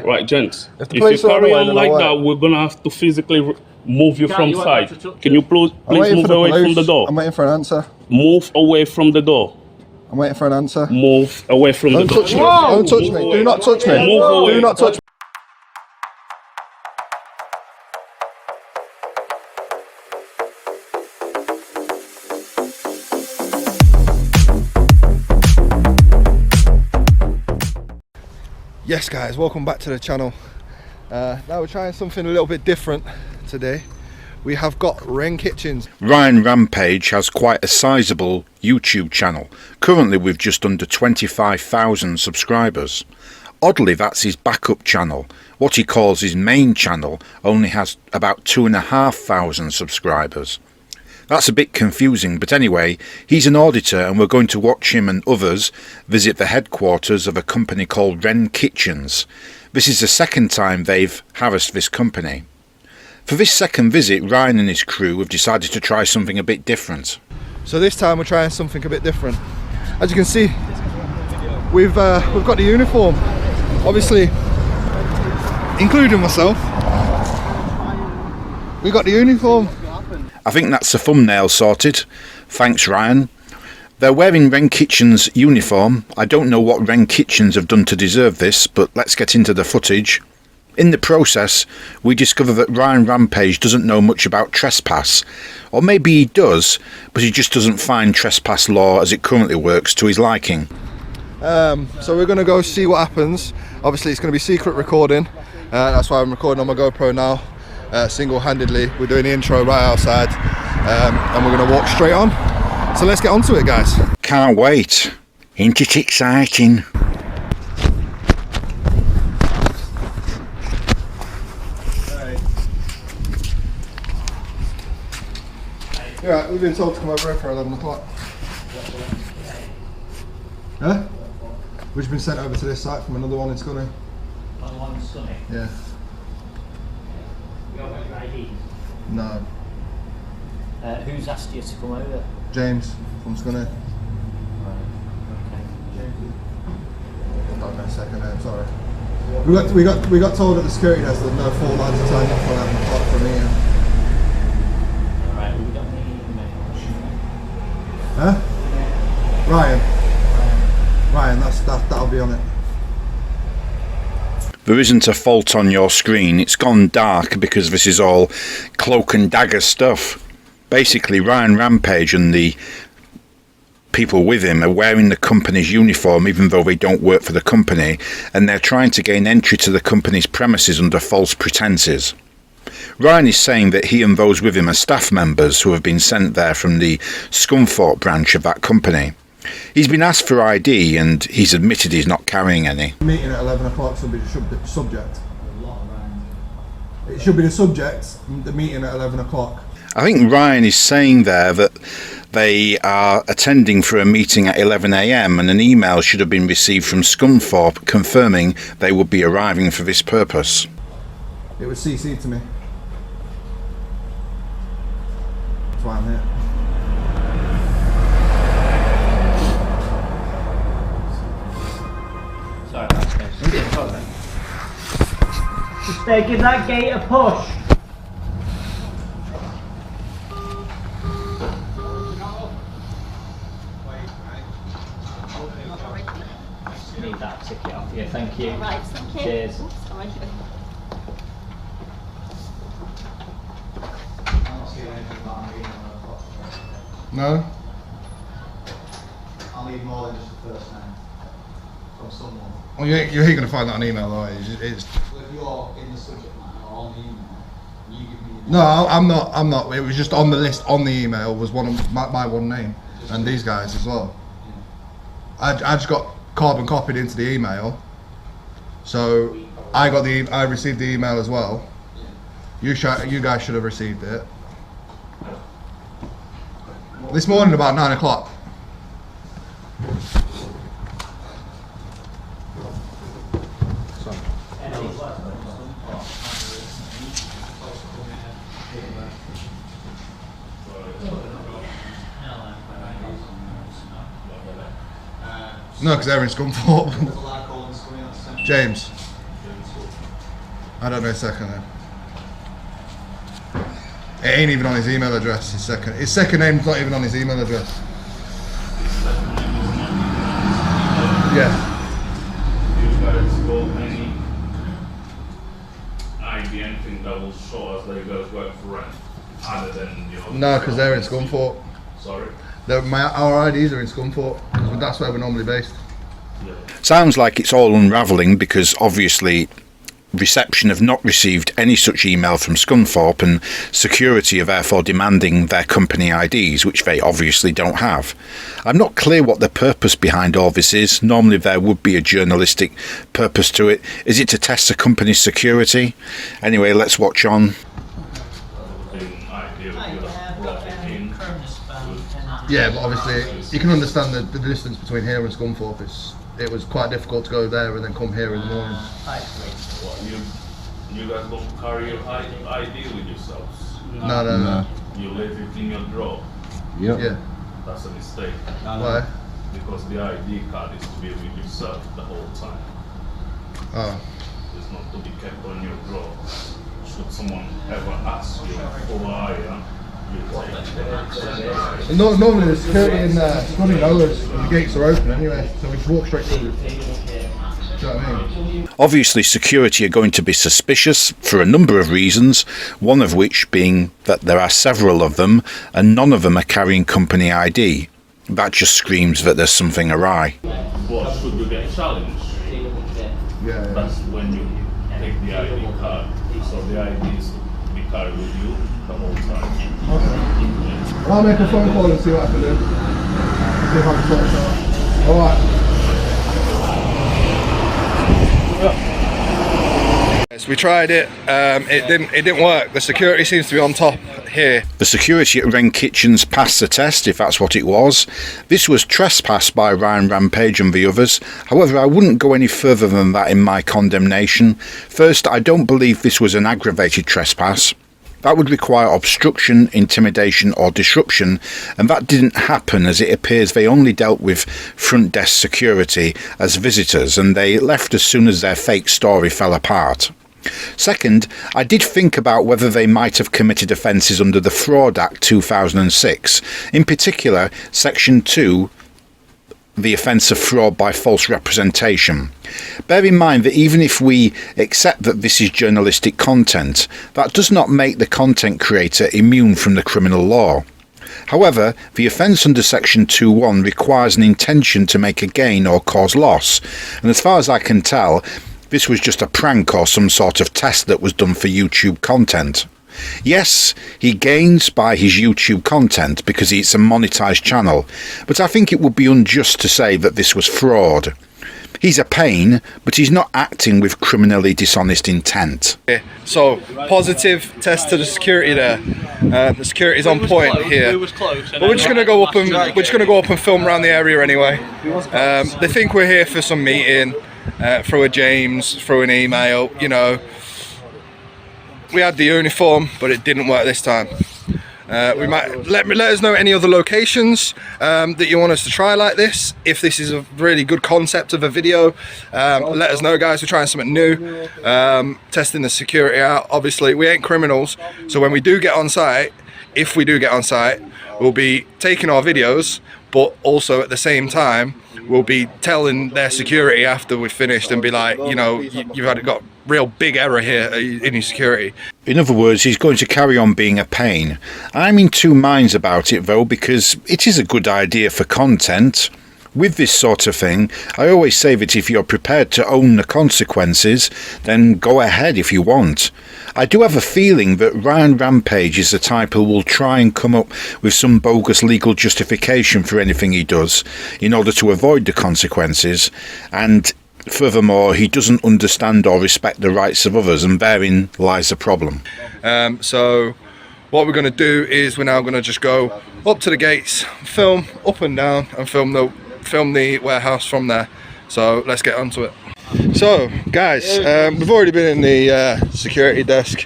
Right, gents. If If you carry on like that, we're gonna have to physically move you from side. Can you please move away from the door? I'm waiting for an answer. Move away from the door. I'm waiting for an answer. Move away from the door. Don't touch me. Don't touch me. Do not touch me. Move away. Do not touch me. Yes guys, welcome back to the channel. Now we're trying something a little bit different today. We have got Wren Kitchens. Ryan Rampage has quite a sizable YouTube channel, currently with just under 25,000 subscribers. Oddly, that's his backup channel. What he calls his main channel only has about 2,500 subscribers. That's a bit confusing, but anyway, he's an auditor and we're going to watch him and others visit the headquarters of a company called Wren Kitchens. This is the second time they've harassed this company. For this second visit, Ryan and his crew have decided to try something a bit different. So this time we're trying something a bit different. As you can see, we've got the uniform, obviously, including myself. We got the uniform. I think that's the thumbnail sorted. Thanks, Ryan. They're wearing Wren Kitchens' uniform. I don't know what Wren Kitchens have done to deserve this, but let's get into the footage. In the process, we discover that Ryan Rampage doesn't know much about trespass. Or maybe he does, but he just doesn't find trespass law as it currently works to his liking. So we're going to go see what happens. Obviously it's going to be secret recording. That's why I'm recording on my GoPro now. Single-handedly. We're doing the intro right outside. And we're going to walk straight on. So let's get onto it, guys. Can't wait. Ain't it exciting? Yeah, we've been told to come over here for 11 o'clock. Huh? We've been sent over to this site from another one in Scunny. Another one in Scunny? Yeah. You haven't got your IDs? No. Who's asked you to come over? James from Scunny. Right, okay. Hold on a second, I'm sorry. We got told at the security desk that no 4 lads are turning up for 11 o'clock for a meeting. Alright, we don't need Huh? Ryan, that'll be on it. There isn't a fault on your screen. It's gone dark because this is all cloak and dagger stuff. Basically, Ryan Rampage and the people with him are wearing the company's uniform even though they don't work for the company, and they're trying to gain entry to the company's premises under false pretenses. Ryan is saying that he and those with him are staff members who have been sent there from the Scunthorpe branch of that company. He's been asked for ID and he's admitted he's not carrying any. The meeting at 11 o'clock should be the subject. It should be the subject, the meeting at 11 o'clock. I think Ryan is saying there that they are attending for a meeting at 11 AM and an email should have been received from Scunthorpe confirming they would be arriving for this purpose. It was CC'd to me. That's why I'm here. Sorry about this. Just give that gate a push. Need that ticket off you, thank you. Right, thank you. Cheers. Sorry. No? I'll need more than just the first name from someone. Well, you're going to find that on email, though. So if you're in the subject line or on the email, you give me the No, I'm not. It was just on the list on the email was one of my one name, and these guys as well. I just got carbon copied into the email, so I received the email as well. You guys should have received it this morning about 9 o'clock. No, because they're in Scunthorpe. James. I don't know his second name. It ain't even on his email address. His second name's not even on his email address. Yeah. You guys got any idea, anything that will show us that you guys work for rent, other than No, because they're in Scunthorpe. Sorry. Our IDs are in Scunthorpe because that's where we're normally based. Yeah. Sounds like it's all unravelling because obviously reception have not received any such email from Scunthorpe, and security are therefore demanding their company IDs, which they obviously don't have. I'm not clear what the purpose behind all this is. Normally there would be a journalistic purpose to it. Is it to test the company's security? Anyway, let's watch on. Yeah, but obviously you can understand the distance between here and Scunthorpe. It was quite difficult to go there and then come here in the morning. What, you guys don't carry your ID with yourselves? No. You leave it in your drawer. Yeah. That's a mistake. Why? Because the ID card is to be with yourself the whole time. Oh. It's not to be kept on your drawer. Should someone ever ask you who are you take it. Normally the security in Scunny knows and the gates are open anyway, so we just walk straight through. Do you know what I mean? Obviously security are going to be suspicious for a number of reasons, one of which being that there are several of them and none of them are carrying company ID. That just screams that there's something awry. Well, should you get challenged? Yeah. That's when you take the ID card. So the ID is to be carried with you the whole time. Okay. I'll make a phone call and see what I can do. See if I can sort this out. Alright. So we tried it, it didn't work. The security seems to be on top here. The security at Wren Kitchens passed the test, if that's what it was. This was Trespass by Ryan Rampage and the others. However, I wouldn't go any further than that in my condemnation. First, I don't believe this was an aggravated trespass. That would require obstruction, intimidation or disruption, and that didn't happen as it appears they only dealt with front desk security as visitors and they left as soon as their fake story fell apart. Second, I did think about whether they might have committed offences under the Fraud Act 2006, in particular Section 2, the offence of fraud by false representation. Bear in mind that even if we accept that this is journalistic content, that does not make the content creator immune from the criminal law. However, the offence under Section 2.1 requires an intention to make a gain or cause loss, and as far as I can tell, this was just a prank or some sort of test that was done for YouTube content. Yes, he gains by his YouTube content because it's a monetised channel, but I think it would be unjust to say that this was fraud. He's a pain, but he's not acting with criminally dishonest intent. So, positive test to the security there. The security's on point here. But we're just gonna go up and film around the area anyway. They think we're here for some meeting, through a James, through an email, you know. We had the uniform, but it didn't work this time. We might let us know any other locations that you want us to try like this. If this is a really good concept of a video, let us know, guys. We're trying something new, testing the security out. Obviously, we ain't criminals, so when we do get on site, if we do get on site, we'll be taking our videos, but also at the same time, we'll be telling their security after we've finished and be like, you know, you've got real big error here in your security. In other words, he's going to carry on being a pain. I'm in two minds about it though, because it is a good idea for content. With this sort of thing, I always say that if you're prepared to own the consequences, then go ahead if you want. I do have a feeling that Ryan Rampage is the type who will try and come up with some bogus legal justification for anything he does in order to avoid the consequences, and furthermore, he doesn't understand or respect the rights of others, and therein lies the problem. So what we're going to do is we're now going to just go up to the gates, film up and down, and film the warehouse from there. So let's get onto it. So guys, we've already been in the security desk.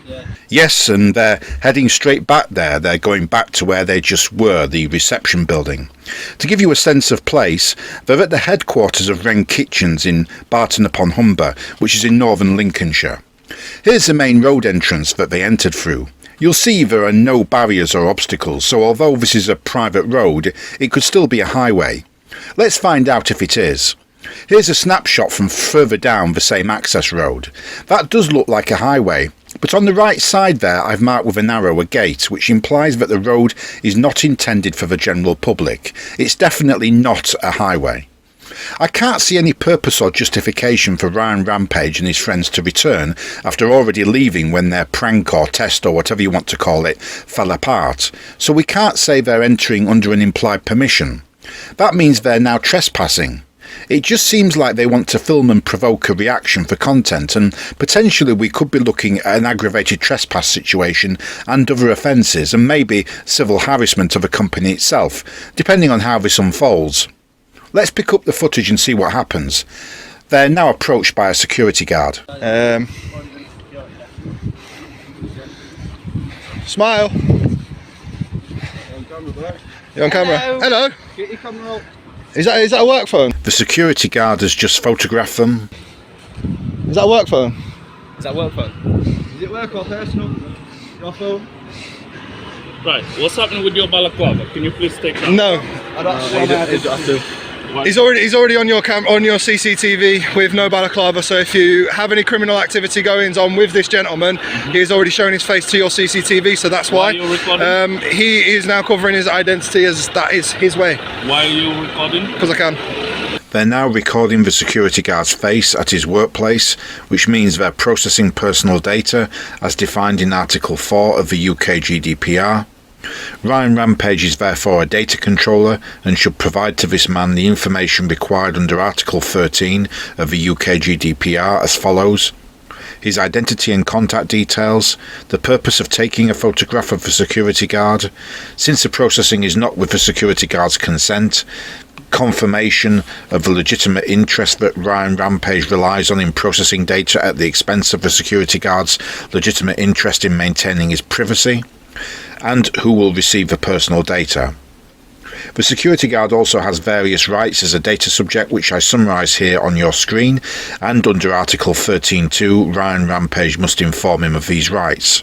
Yes, and they're heading straight back there. They're going back to where they just were, the reception building. To give you a sense of place, they're at the headquarters of Wren Kitchens in Barton-upon-Humber, which is in northern Lincolnshire. Here's the main road entrance that they entered through. You'll see there are no barriers or obstacles, so although this is a private road, it could still be a highway. Let's find out if it is. Here's a snapshot from further down the same access road. That does look like a highway, but on the right side there I've marked with an arrow a gate, which implies that the road is not intended for the general public. It's definitely not a highway. I can't see any purpose or justification for Ryan Rampage and his friends to return after already leaving when their prank or test or whatever you want to call it fell apart, so we can't say they're entering under an implied permission. That means they're now trespassing. It just seems like they want to film and provoke a reaction for content, and potentially we could be looking at an aggravated trespass situation and other offences, and maybe civil harassment of a company itself, depending on how this unfolds. Let's pick up the footage and see what happens. They're now approached by a security guard. Smile. You're on camera. Hello. Get your camera out. Is that a work phone? The security guard has just photographed them. Is that a work phone? Is that work phone? Is it work or personal? Your phone? Right, what's happening with your balaclava? Can you please take that? No. I don't He's already on your CCTV with no balaclava, so if you have any criminal activity goings on with this gentleman, he has already shown his face to your CCTV, so that's why. Why are you recording? He is now covering his identity as that is his way. Why are you recording? Because I can. They're now recording the security guard's face at his workplace, which means they're processing personal data as defined in Article 4 of the UK GDPR. Ryan Rampage is therefore a data controller and should provide to this man the information required under Article 13 of the UK GDPR as follows: his identity and contact details, the purpose of taking a photograph of the security guard, since the processing is not with the security guard's consent, confirmation of the legitimate interest that Ryan Rampage relies on in processing data at the expense of the security guard's legitimate interest in maintaining his privacy, and who will receive the personal data. The security guard also has various rights as a data subject, which I summarise here on your screen, and under Article 13.2, Ryan Rampage must inform him of these rights.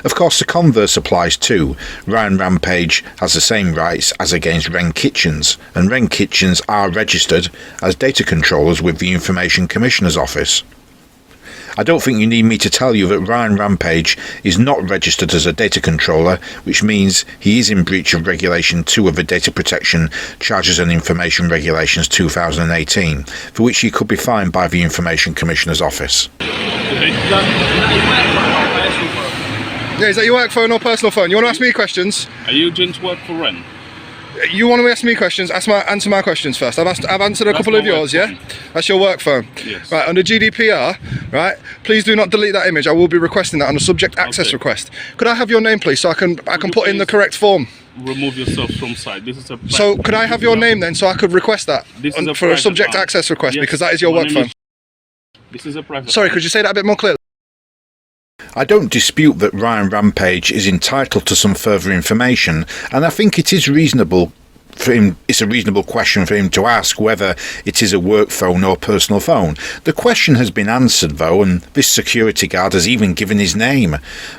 Of course, the converse applies too. Ryan Rampage has the same rights as against Wren Kitchens, and Wren Kitchens are registered as data controllers with the Information Commissioner's Office. I don't think you need me to tell you that Ryan Rampage is not registered as a data controller, which means he is in breach of Regulation 2 of the Data Protection Charges and Information Regulations 2018, for which he could be fined by the Information Commissioner's Office. Yeah, is that your work phone or personal phone? You want to ask me questions? Are you going to work for Wren? You want to ask me questions? Answer my questions first. I've answered a couple of yours, yeah? That's your work phone. Yes. Right, under GDPR, right? Please do not delete that image. I will be requesting that on a subject access request. Could I have your name, please, so I can put in the correct form? Remove yourself from site. This is a So could I have your name then, so I could request that for a subject access request, Yes, because that is your my work name phone. This is a private. Sorry, could you say that a bit more clearly? I don't dispute that Ryan Rampage is entitled to some further information, and I think it is reasonable for him. It's a reasonable question for him to ask whether it is a work phone or personal phone. The question has been answered though, and this security guard has even given his name,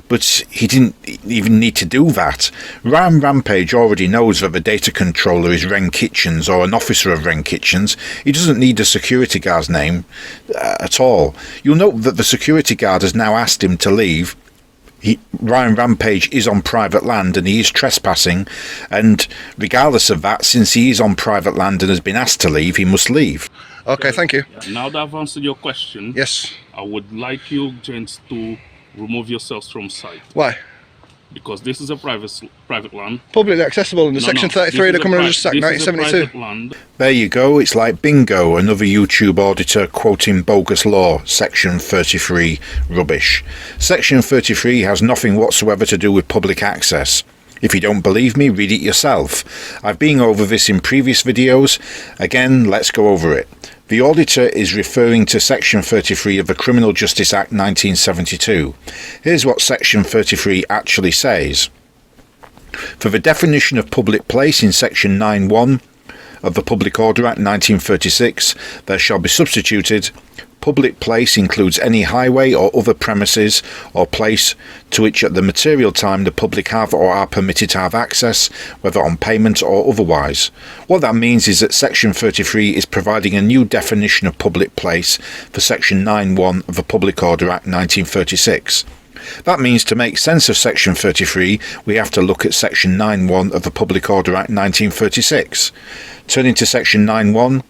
but he didn't even need to do that. Ryan Rampage already knows that the data controller is Wren Kitchens or an officer of Wren Kitchens. He doesn't need a security guard's name at all. You'll note that the security guard has now asked him to leave. Ryan Rampage is on private land and he is trespassing, and regardless of that, since he is on private land and has been asked to leave, he must leave. Okay, thank you. Now that I've answered your question, Yes. I would like you gents to remove yourselves from site, Why? because this is a private land. Publicly accessible under Section 33 of the Criminal Justice Act 1972. There you go, it's like bingo, another YouTube auditor quoting bogus law, Section 33 rubbish. Section 33 has nothing whatsoever to do with public access. If you don't believe me, read it yourself. I've been over this in previous videos. Again, let's go over it. The auditor is referring to Section 33 of the Criminal Justice Act 1972. Here's what Section 33 actually says. For the definition of public place in Section 9.1 of the Public Order Act 1936, there shall be substituted Public place includes any highway or other premises or place to which at the material time the public have or are permitted to have access, whether on payment or otherwise. What that means is that Section 33 is providing a new definition of public place for Section 9(1) of the Public Order Act 1936. That means to make sense of Section 33, we have to look at Section 9(1) of the Public Order Act 1936. Turning to Section 9(1),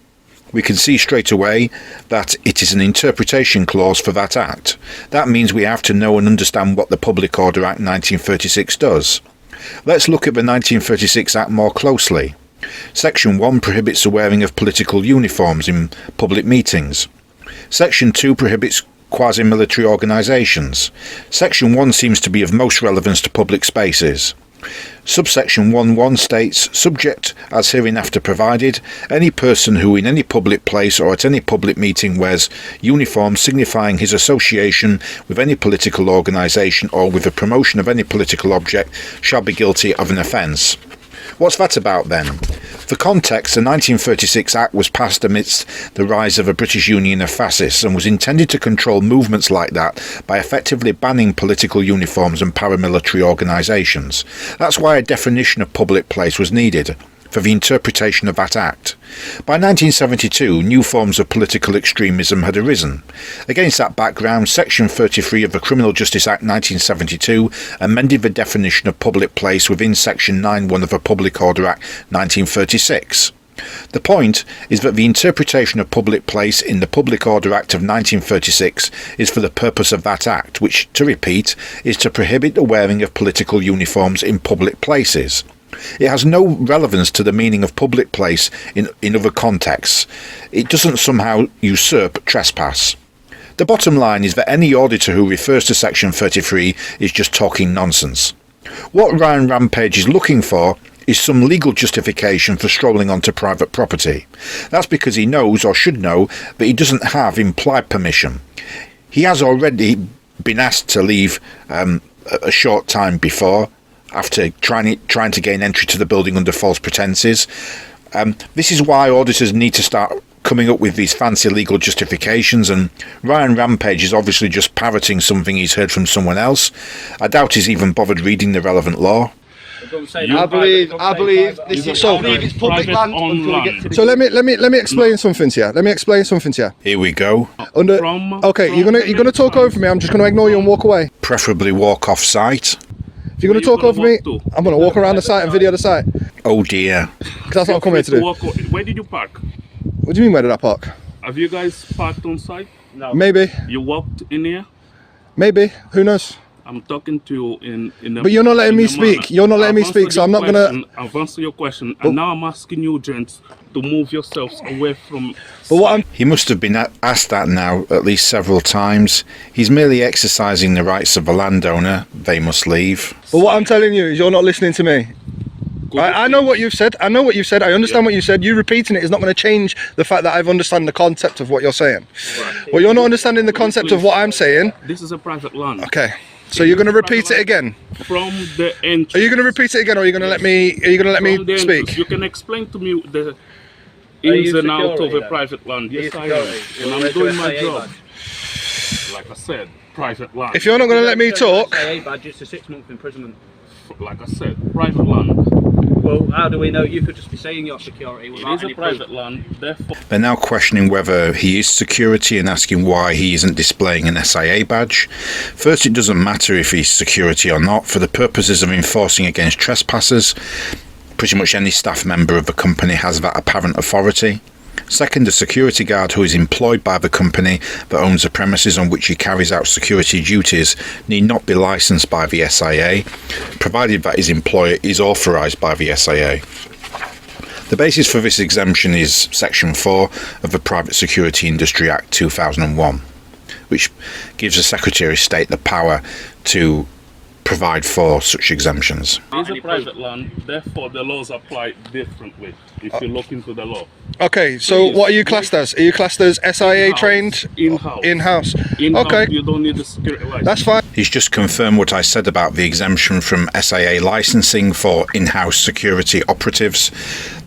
we can see straight away that it is an interpretation clause for that Act. That means we have to know and understand what the Public Order Act 1936 does. Let's look at the 1936 Act more closely. Section 1 prohibits the wearing of political uniforms in public meetings. Section 2 prohibits quasi-military organisations. Section 1 seems to be of most relevance to public spaces. Subsection 1(1) states, subject as hereinafter provided, any person who in any public place or at any public meeting wears uniform signifying his association with any political organisation or with the promotion of any political object shall be guilty of an offence. What's that about then? For context, the 1936 Act was passed amidst the rise of a British Union of fascists and was intended to control movements like that by effectively banning political uniforms and paramilitary organisations. That's why a definition of public place was needed for the interpretation of that Act. By 1972, new forms of political extremism had arisen. Against that background, Section 33 of the Criminal Justice Act 1972 amended the definition of public place within Section 9(1) of the Public Order Act 1936. The point is that the interpretation of public place in the Public Order Act of 1936 is for the purpose of that Act, which, to repeat, is to prohibit the wearing of political uniforms in public places. It has no relevance to the meaning of public place in other contexts. It doesn't somehow usurp trespass. The bottom line is that any auditor who refers to Section 33 is just talking nonsense. What Ryan Rampage is looking for is some legal justification for strolling onto private property. That's because he knows, or should know, that he doesn't have implied permission. He has already been asked to leave a short time before, after trying to gain entry to the building under false pretences. This is why auditors need to start coming up with these fancy legal justifications, and Ryan Rampage is obviously just parroting something he's heard from someone else. I doubt he's even bothered reading the relevant law. I believe this is so. It's public land until we get to. So let me explain something to you. Here we go. Okay, you're gonna talk over me. I'm just gonna ignore you and walk away. Preferably walk off site. If you're gonna talk over me, I'm gonna walk around the site and video the site. Oh dear. Because that's what I'm coming here to do. Where did you park? What do you mean, where did I park? Have you guys parked on site? No. Maybe. You walked in here? Maybe. Who knows? I'm talking to you in a, but you're not letting me speak. You're not letting me speak, so I'm not gonna. I've answered your question, and now I'm asking you, gents, to move yourselves away from. But what I'm. He must have been asked that now at least several times. He's merely exercising the rights of the landowner. They must leave. But what I'm telling you is you're not listening to me. I know what you've said. I understand what you said. You repeating it is not going to change the fact that I've understand the concept of what you're saying. Right. Well, you're not understanding the concept of what I'm saying. This is a private land. Okay. So you're going to repeat it again? From the entrance. Are you going to repeat it again, or are you going to let me? Are you going to let me speak? You can explain to me the ins and outs of a private land. Yes, I am, and I'm doing my job. Like I said, private land. If you're not going to let me talk, badge, it's a 6-month imprisonment. Like I said, private land. Well, how do we know? You could just be saying your security without it is a private land, therefore. They're now questioning whether he is security and asking why he isn't displaying an SIA badge. First, it doesn't matter if he's security or not. For the purposes of enforcing against trespassers, pretty much any staff member of the company has that apparent authority. Second, a security guard who is employed by the company that owns the premises on which he carries out security duties need not be licensed by the SIA, provided that his employer is authorised by the SIA. The basis for this exemption is Section 4 of the Private Security Industry Act 2001, which gives the Secretary of State the power to provide for such exemptions. It is a private land, therefore the laws apply differently if you look into the law. Okay, so what are you classed as? Are you classed as SIA trained? In-house. In-house. In-house, okay. You don't need a security license. That's fine. He's just confirmed what I said about the exemption from SIA licensing for in-house security operatives.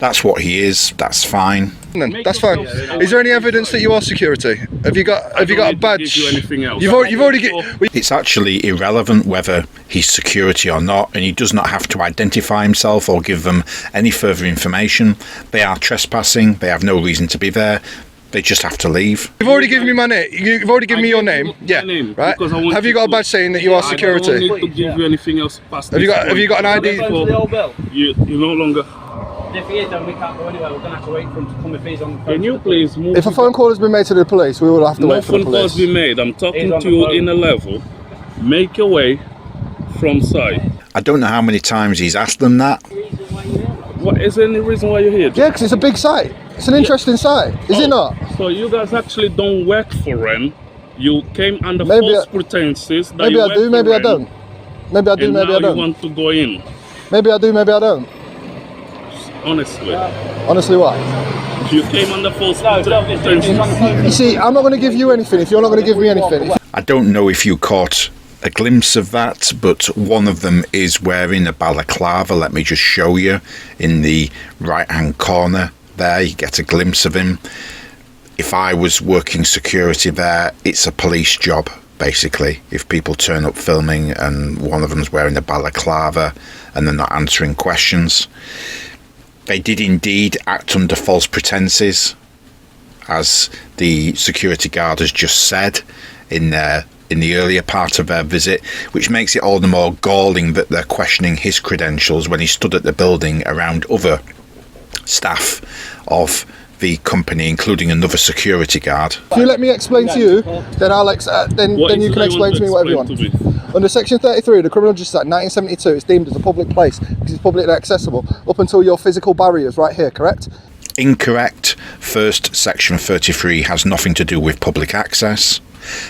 That's what he is, that's fine. Then that's fine. Is there any evidence that you are security? Have you got a badge? Give you anything else. You've already It's actually irrelevant whether he's security or not, and he does not have to identify himself or give them any further information. They are trespassing. They have no reason to be there. They just have to leave. You've already given me my name. You've already given me your name. Yeah. Right. Have you got a badge saying that you are security? I don't need to give you anything else past Have you got an ID? You no longer. If he is, then we can't go anywhere. We're going to have to wait for him to come if he's on. Can you please move? If a phone call has been made to the police, we will have to No wait for the phone calls police. be made. I'm talking to you in a level. Make your way from side. I don't know how many times he's asked them that. What is any reason why you're here? Yeah, because it's a big site. It's an interesting site, is it not? So you guys actually don't work for Ren. You came under Maybe false pretenses that Maybe you I work do, for maybe I Ren, don't. Maybe I do, and maybe now I don't. you want to go in. Maybe I do, maybe I don't. Honestly, Honestly, what? you came under false pretenses. You see, I'm not going to give you anything if you're not going to give me anything. I don't know if you caught a glimpse of that, but one of them is wearing a balaclava. Let me just show you in the right hand corner there. You get a glimpse of him. If I was working security there, it's a police job basically. If people turn up filming and one of them's wearing a balaclava and they're not answering questions. They did indeed act under false pretenses, as the security guard has just said in the earlier part of their visit, which makes it all the more galling that they're questioning his credentials when he stood at the building around other staff of the company, including another security guard. If you let me explain to you, then then you can explain to me whatever you want. Under Section 33 of the Criminal Justice Act 1972, it's deemed as a public place because it's publicly accessible up until your physical barriers right here, correct? Incorrect. First, Section 33 has nothing to do with public access.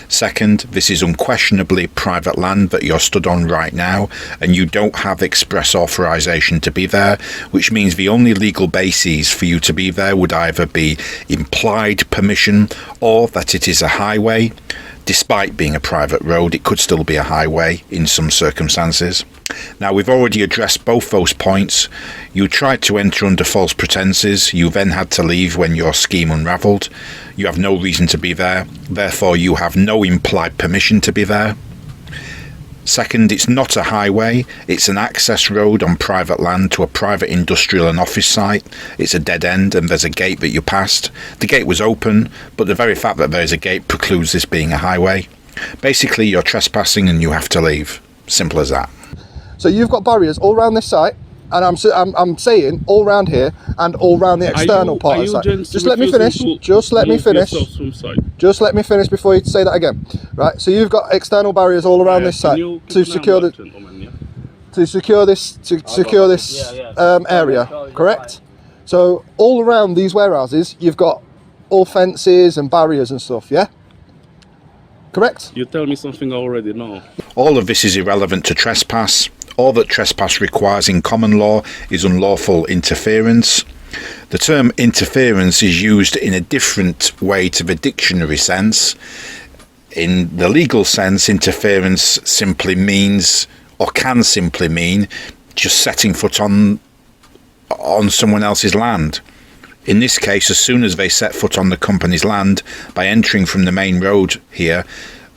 Second, this is unquestionably private land that you're stood on right now, and you don't have express authorization to be there, which means the only legal bases for you to be there would either be implied permission or that it is a highway. Despite being a private road, it could still be a highway in some circumstances. Now, we've already addressed both those points. You tried to enter under false pretenses. You then had to leave when your scheme unravelled. You have no reason to be there. Therefore, you have no implied permission to be there. Second, it's not a highway. It's an access road on private land to a private industrial and office site. It's a dead end and there's a gate that you passed. The gate was open, but the very fact that there's a gate precludes this being a highway. Basically, you're trespassing and you have to leave. Simple as that. So you've got barriers all around this site, and I'm saying all around here and all around the external part of the site. Just let me finish. Just let me finish. Just let me finish before you say that again. Right. So you've got external barriers all around this site to secure this area. Correct. So all around these warehouses, you've got all fences and barriers and stuff. Yeah. Correct. You tell me something already now. All of this is irrelevant to trespass. All that trespass requires in common law is unlawful interference. The term interference is used in a different way to the dictionary sense. In the legal sense, interference simply means, or can simply mean, just setting foot on someone else's land. In this case, as soon as they set foot on the company's land by entering from the main road here,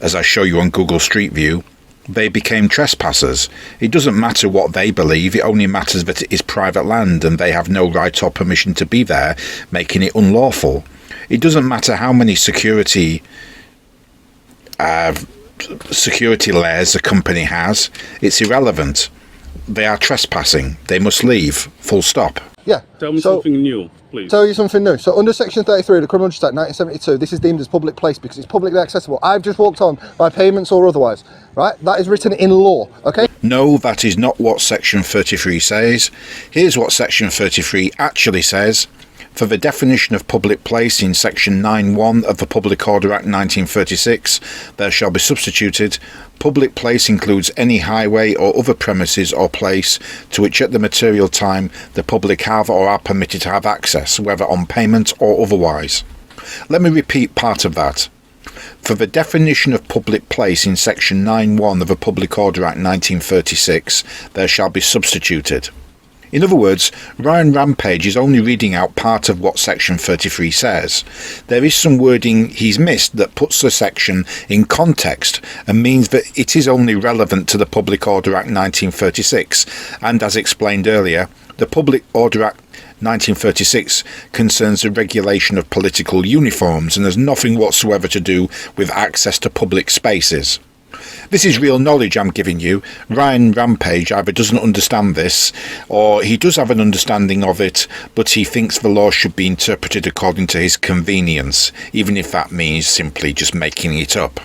as I show you on Google Street View, they became trespassers. It doesn't matter what they believe, it only matters that it is private land and they have no right or permission to be there, making it unlawful. It doesn't matter how many security layers a company has, it's irrelevant. They are trespassing. They must leave. Full stop. Yeah. Tell me something new, please. Tell you something new. So under Section 33 of the Criminal Justice Act 1972, this is deemed as public place because it's publicly accessible. I've just walked on by payments or otherwise, right? That is written in law, okay? No, that is not what Section 33 says. Here's what Section 33 actually says. For the definition of public place in Section 9.1 of the Public Order Act 1936, there shall be substituted, public place includes any highway or other premises or place to which at the material time the public have or are permitted to have access, whether on payment or otherwise. Let me repeat part of that. For the definition of public place in Section 9.1 of the Public Order Act 1936, there shall be substituted. In other words, Ryan Rampage is only reading out part of what Section 33 says. There is some wording he's missed that puts the section in context and means that it is only relevant to the Public Order Act 1936, and as explained earlier, the Public Order Act 1936 concerns the regulation of political uniforms and has nothing whatsoever to do with access to public spaces. This is real knowledge I'm giving you. Ryan Rampage either doesn't understand this, or he does have an understanding of it, but he thinks the law should be interpreted according to his convenience, even if that means simply just making it up.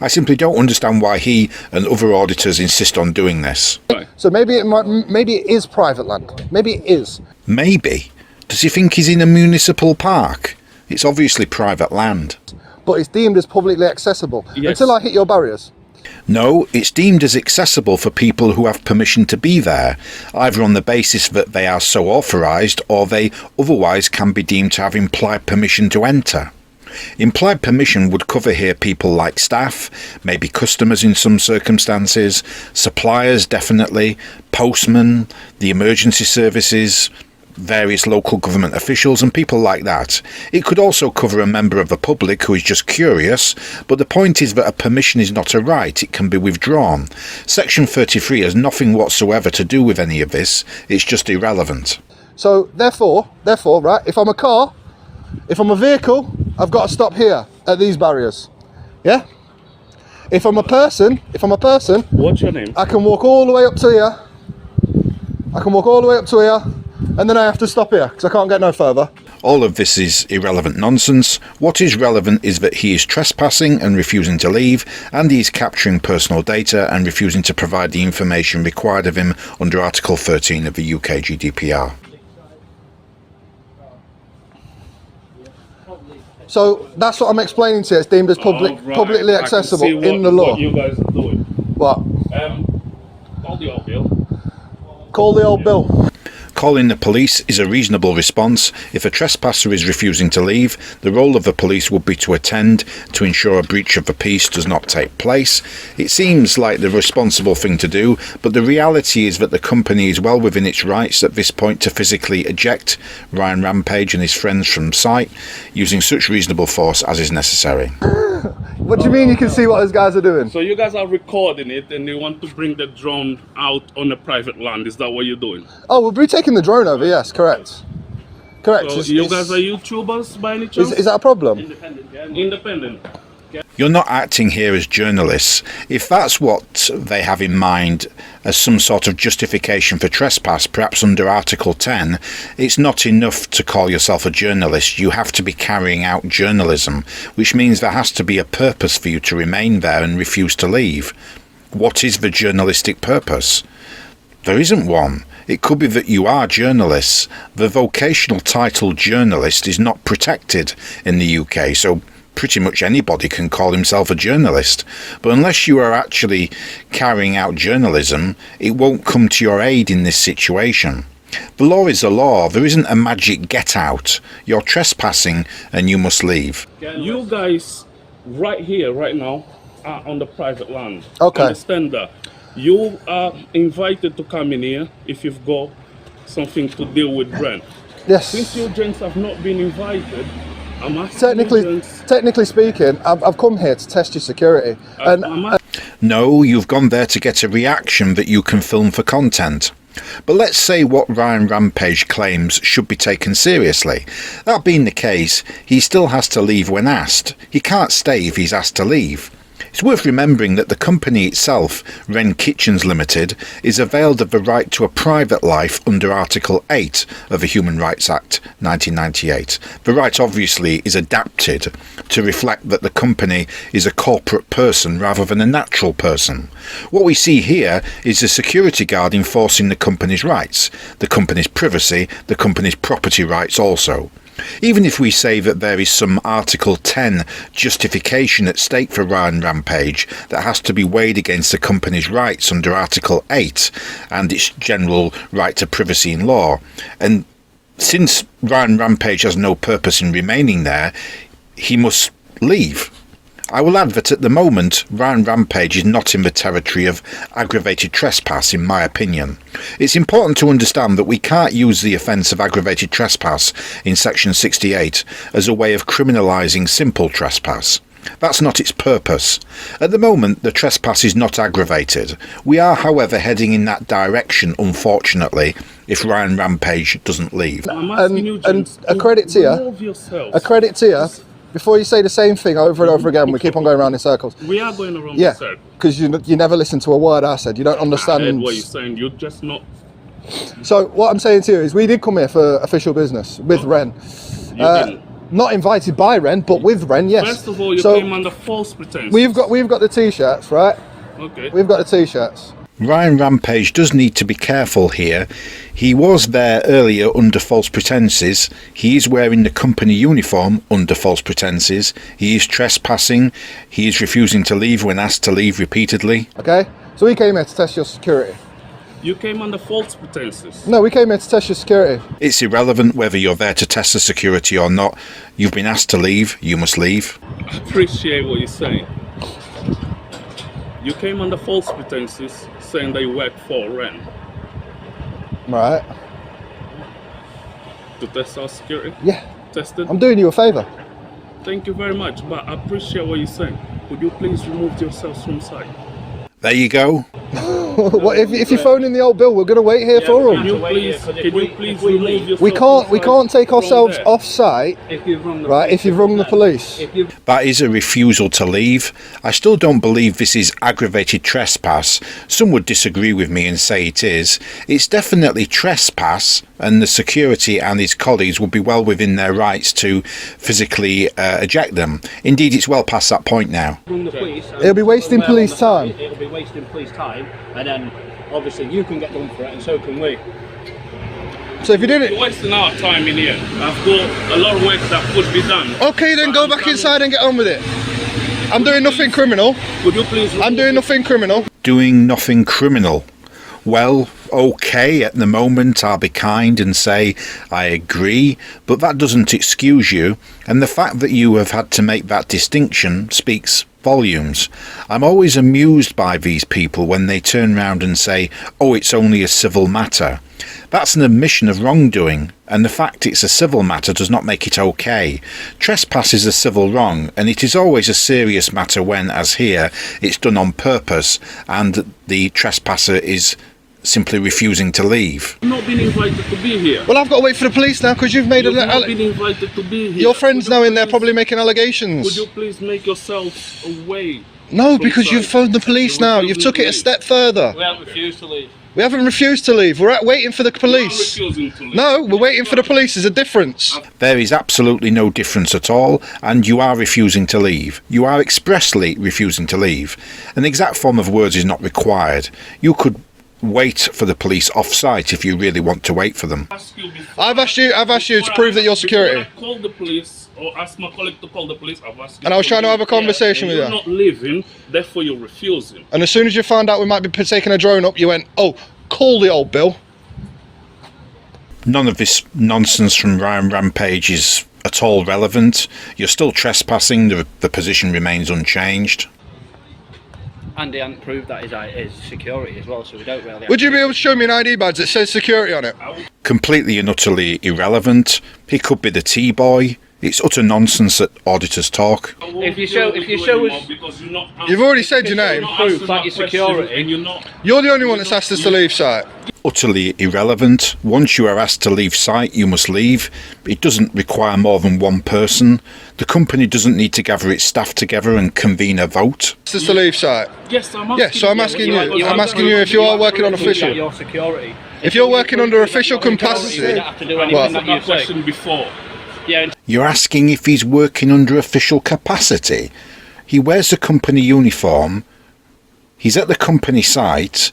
I simply don't understand why he and other auditors insist on doing this. So maybe it is private land. Maybe it is. Maybe? Does he think he's in a municipal park? It's obviously private land. But it's deemed as publicly accessible. Yes. Until I hit your barriers. No, it's deemed as accessible for people who have permission to be there, either on the basis that they are so authorised or they otherwise can be deemed to have implied permission to enter. Implied permission would cover here people like staff, maybe customers in some circumstances, suppliers definitely, postmen, the emergency services, various local government officials and people like that. It could also cover a member of the public who is just curious, but the point is that a permission is not a right, it can be withdrawn. Section 33 has nothing whatsoever to do with any of this, it's just irrelevant. So therefore, right, if I'm a car, if I'm a vehicle, I've got to stop here at these barriers. Yeah? If I'm a person, What's your name? I can walk all the way up to here. And then I have to stop here because I can't get no further. All of this is irrelevant nonsense. What is relevant is that he is trespassing and refusing to leave, and he is capturing personal data and refusing to provide the information required of him under Article 13 of the UK GDPR. So that's what I'm explaining to you. It's deemed as publicly accessible in the law. What you guys are doing. What? Call the old bill. Call the old bill. Calling the police is a reasonable response. If a trespasser is refusing to leave, the role of the police would be to attend to ensure a breach of the peace does not take place. It seems like the responsible thing to do, but the reality is that the company is well within its rights at this point to physically eject Ryan Rampage and his friends from site, using such reasonable force as is necessary. What do you mean you can see what those guys are doing? So you guys are recording it and you want to bring the drone out on a private land. Is that what you're doing? Oh, we'll be taking the drone over, yes, correct. Correct. So you guys are YouTubers by any chance? Is that a problem? Independent. You're not acting here as journalists. If that's what they have in mind as some sort of justification for trespass, perhaps under Article 10, it's not enough to call yourself a journalist. You have to be carrying out journalism, which means there has to be a purpose for you to remain there and refuse to leave. What is the journalistic purpose? There isn't one. It could be that you are journalists. The vocational title journalist is not protected in the UK, so pretty much anybody can call himself a journalist. But unless you are actually carrying out journalism, it won't come to your aid in this situation. The law is the law. There isn't a magic get out. You're trespassing and you must leave. You guys right here, right now, are on the private land. Okay. Understand that. You are invited to come in here if you've got something to deal with rent. Yes. Since you gents have not been invited, I'm asking you gents, Technically speaking, I've come here to test your security. No, you've gone there to get a reaction that you can film for content. But let's say what Ryan Rampage claims should be taken seriously. That being the case, he still has to leave when asked. He can't stay if he's asked to leave. It's worth remembering that the company itself, Wren Kitchens Limited, is availed of the right to a private life under Article 8 of the Human Rights Act 1998. The right obviously is adapted to reflect that the company is a corporate person rather than a natural person. What we see here is a security guard enforcing the company's rights, the company's privacy, the company's property rights also. Even if we say that there is some Article 10 justification at stake for Ryan Rampage that has to be weighed against the company's rights under Article 8 and its general right to privacy in law, and since Ryan Rampage has no purpose in remaining there, he must leave. I will add that at the moment, Ryan Rampage is not in the territory of aggravated trespass, in my opinion. It's important to understand that we can't use the offence of aggravated trespass in Section 68 as a way of criminalising simple trespass. That's not its purpose. At the moment, the trespass is not aggravated. We are, however, heading in that direction, unfortunately, if Ryan Rampage doesn't leave. And a credit to you. A credit to you. Before you say the same thing over and over again, we keep on going around in circles. We are going around in circles. Because you never listen to a word I said. You don't understand. I heard what you're saying. You're just not. So what I'm saying to you is we did come here for official business with Ren. Not invited by Ren, but with Ren, yes. First of all, you came under false pretense. We've got the t-shirts, right? Okay. We've got the t-shirts. Ryan Rampage does need to be careful here. He was there earlier under false pretences. He is wearing the company uniform under false pretences. He is trespassing. He is refusing to leave when asked to leave repeatedly. Okay, so we came here to test your security. You came under false pretenses. No, we came here to test your security. It's irrelevant whether you're there to test the security or not. You've been asked to leave. You must leave. I appreciate what you're saying. You came under false pretenses, saying that you work for Ren. Right. To test our security? Yeah. Tested? I'm doing you a favour. Thank you very much, but I appreciate what you're saying. Could you please remove yourselves from sight? There you go. What if you phone in the old bill? We're going to wait here for Can them. you please remove yourself? We can't take ourselves off site. If you've rung the right? If you've rung the police. That is a refusal to leave. I still don't believe this is aggravated trespass. Some would disagree with me and say it is. It's definitely trespass, and the security and his colleagues would be well within their rights to physically eject them. Indeed, it's well past that point now. It'll be wasting police time. It'll be wasting police time, and then obviously you can get done for it, and so can we. So if you did it, You're wasting our time in here. I've got a lot of work that could be done. okay, then go back inside and get on with it. I'm doing nothing criminal. Would you please? I'm doing nothing criminal. Doing nothing criminal. Well, okay, at the moment I'll be kind and say I agree, but that doesn't excuse you, and the fact that you have had to make that distinction speaks volumes. I'm always amused by these people when they turn round and say, oh, it's only a civil matter. That's an admission of wrongdoing, and the fact it's a civil matter does not make it okay. Trespass is a civil wrong, and it is always a serious matter when, as here, it's done on purpose and the trespasser is simply refusing to leave. I've not been invited to be here. Well, I've got to wait for the police now because you've made You've not been invited to be here. your friends now in there probably making allegations. Would you please make yourselves away? No, because you've phoned the police now. You've took it a step further. We haven't refused to leave. We haven't refused to leave. We're waiting for the police. Refusing to leave. No, we're waiting for the police. There's a difference. There is absolutely no difference at all, and you are refusing to leave. You are expressly refusing to leave. An exact form of words is not required. You could wait for the police off-site if you really want to wait for them. I've asked you to prove that you're security. Before I call the police or ask my colleague to call the police, I've asked you. And I was trying to have a conversation with you. You're not leaving, therefore you're refusing. And as soon as you found out we might be taking a drone up, you went, oh, call the old bill. None of this nonsense from Ryan Rampage is at all relevant. You're still trespassing. The position remains unchanged. And he hadn't proved that his security as well, so we don't really... Would you be able to show me an ID badge that says security on it? Completely and utterly irrelevant. He could be the T-boy. It's utter nonsense that auditors talk. If you show us... You've already said your name. Proof that your security... You're the only one that's asked us to leave site. Utterly irrelevant. Once you are asked to leave site, you must leave. It doesn't require more than one person. The company doesn't need to gather its staff together and convene a vote. Asked us to leave site. Yes, I'm asking Yes, so I'm asking you. I'm asking you if you are working on official. Your security. If you're working under official capacity. You don't have to do anything that you say. question before. Yeah. You're asking if he's working under official capacity. He wears the company uniform. He's at the company site.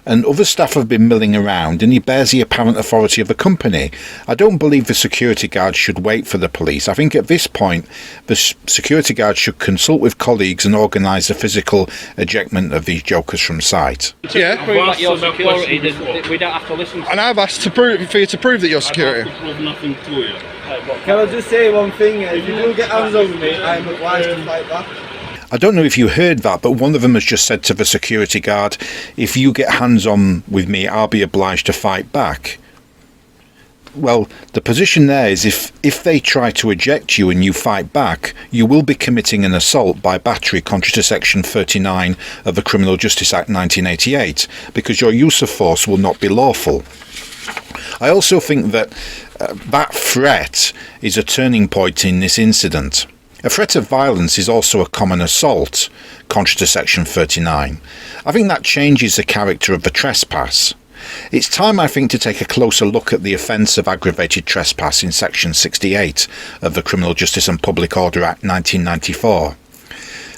And other staff have been milling around, and he bears the apparent authority of the company. I don't believe the security guard should wait for the police. I think at this point, the security guard should consult with colleagues and organise the physical ejectment of these jokers from site. Yeah. Prove that your security, we don't have to listen to... And I've asked for you to prove that you're security. I have to prove nothing to you. Can I just say one thing? If you do get hands on me, I'm obliged to fight back. I don't know if you heard that, but one of them has just said to the security guard, if you get hands on with me, I'll be obliged to fight back. Well, the position there is if they try to eject you and you fight back, you will be committing an assault by battery contrary to Section 39 of the Criminal Justice Act 1988, because your use of force will not be lawful. I also think that that threat is a turning point in this incident. A threat of violence is also a common assault, contrary to Section 39. I think that changes the character of the trespass. It's time, I think, to take a closer look at the offence of aggravated trespass in Section 68 of the Criminal Justice and Public Order Act 1994.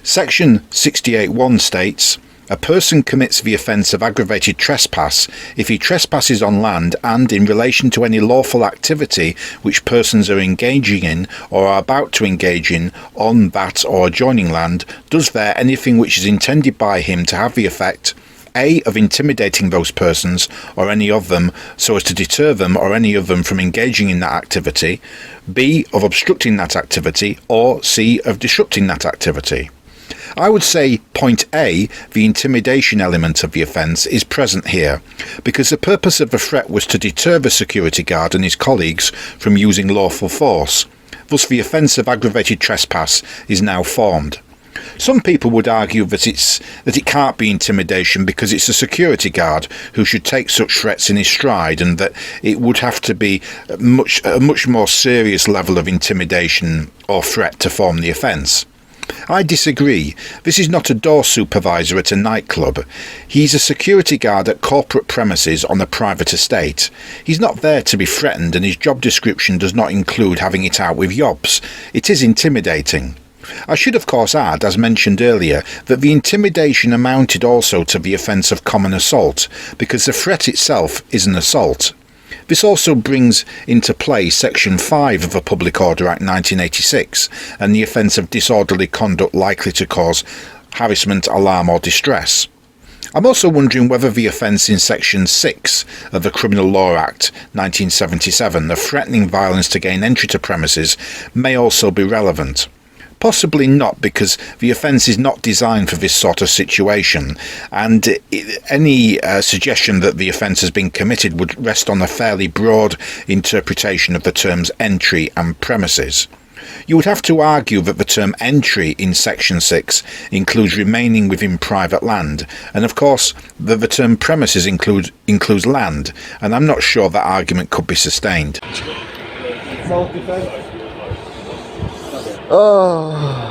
Section 68(1) states, a person commits the offence of aggravated trespass if he trespasses on land and in relation to any lawful activity which persons are engaging in or are about to engage in on that or adjoining land, does there anything which is intended by him to have the effect A. of intimidating those persons or any of them so as to deter them or any of them from engaging in that activity, B. of obstructing that activity, or C. of disrupting that activity. I would say point A, the intimidation element of the offence, is present here, because the purpose of the threat was to deter the security guard and his colleagues from using lawful force. Thus the offence of aggravated trespass is now formed. Some people would argue that it can't be intimidation because it's a security guard who should take such threats in his stride, and that it would have to be a much more serious level of intimidation or threat to form the offence. I disagree. This is not a door supervisor at a nightclub. He's a security guard at corporate premises on a private estate. He's not there to be threatened, and his job description does not include having it out with yobs. It is intimidating. I should of course add, as mentioned earlier, that the intimidation amounted also to the offence of common assault, because the threat itself is an assault. This also brings into play Section 5 of the Public Order Act 1986 and the offence of disorderly conduct likely to cause harassment, alarm or distress. I'm also wondering whether the offence in Section 6 of the Criminal Law Act 1977 of threatening violence to gain entry to premises may also be relevant. Possibly not, because the offence is not designed for this sort of situation, and any suggestion that the offence has been committed would rest on a fairly broad interpretation of the terms entry and premises. You would have to argue that the term entry in Section 6 includes remaining within private land, and of course the term premises includes land, and I'm not sure that argument could be sustained. All